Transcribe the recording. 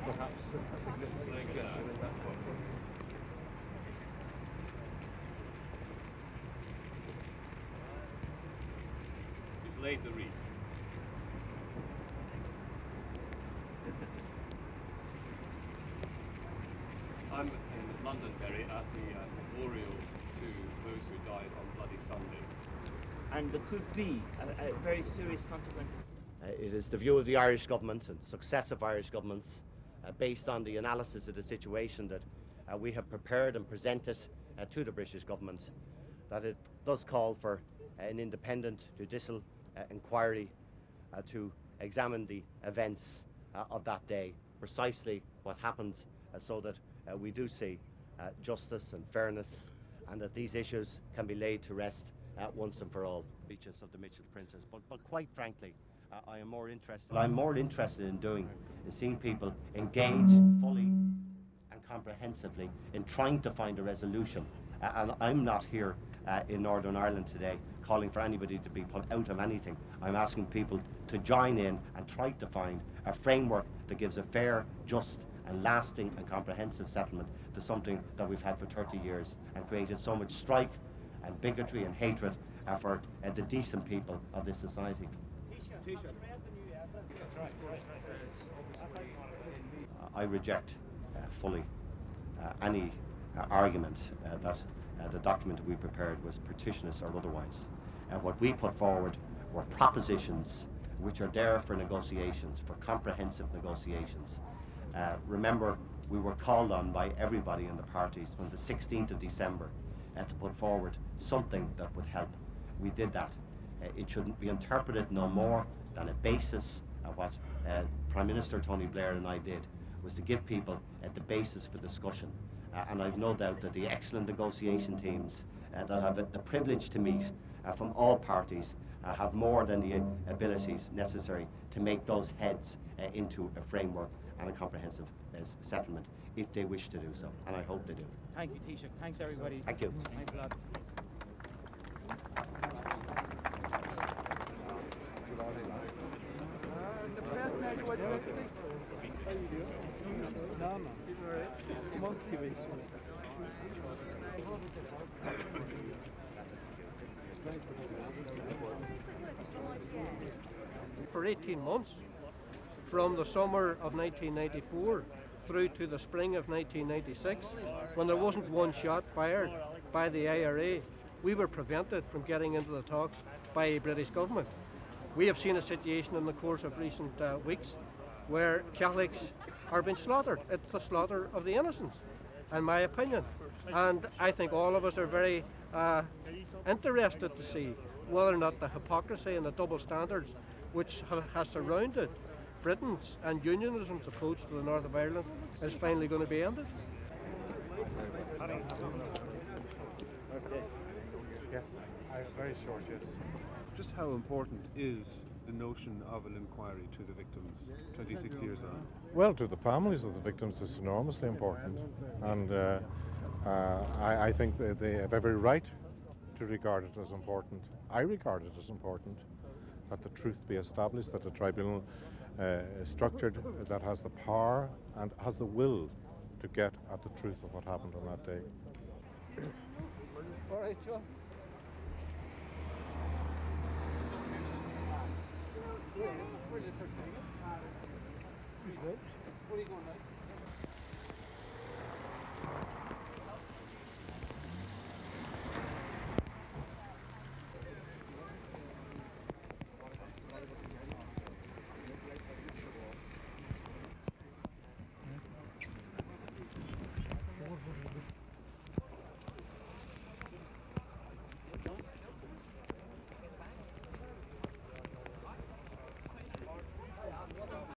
perhaps a significant exception in that point. He's laid the wreath. I'm in Londonderry at the memorial to those who died on Bloody Sunday. And there could be very serious consequences. It is the view of the Irish government and successive Irish governments, based on the analysis of the situation that we have prepared and presented to the British government, that it does call for an independent judicial inquiry to examine the events of that day, precisely what happened, so that we do see justice and fairness, and that these issues can be laid to rest once and for all. Beaches of the Mitchell Princess, but quite frankly, I'm more interested in doing is seeing people engage fully and comprehensively in trying to find a resolution. And I'm not here in Northern Ireland today calling for anybody to be put out of anything. I'm asking people to join in and try to find a framework that gives a fair, just and lasting and comprehensive settlement to something that we've had for 30 years and created so much strife and bigotry and hatred for the decent people of this society. I reject fully any argument that the document that we prepared was partitionist or otherwise. What we put forward were propositions which are there for negotiations, for comprehensive negotiations. Remember, we were called on by everybody in the parties from the 16th of December to put forward something that would help. We did that. It shouldn't be interpreted no more than a basis of what Prime Minister Tony Blair and I did, was to give people the basis for discussion. And I've no doubt that the excellent negotiation teams that have the privilege to meet from all parties have more than the abilities necessary to make those heads into a framework and a comprehensive settlement if they wish to do so, and I hope they do. Thank you, Taoiseach. Thanks, everybody. Thank you. Thanks a lot. The press now go outside, please. How you doing? No, man. You're all right. Come on, give it. For 18 months, from the summer of 1994 through to the spring of 1996, when there wasn't one shot fired by the IRA, we were prevented from getting into the talks by a British government. We have seen a situation in the course of recent weeks where Catholics are being slaughtered. It's the slaughter of the innocents, in my opinion. And I think all of us are very interested to see whether or not the hypocrisy and the double standards which has surrounded Britain's and unionism's approach to the north of Ireland is finally going to be ended. Yes, very short, yes. Just how important is the notion of an inquiry to the victims 26 years on? Well, to the families of the victims it's enormously important, and I think that they have every right to regard it as important. I regard it as important that the truth be established, that the tribunal is structured, that has the power and has the will to get at the truth of what happened on that day. All right, John. What are you going now?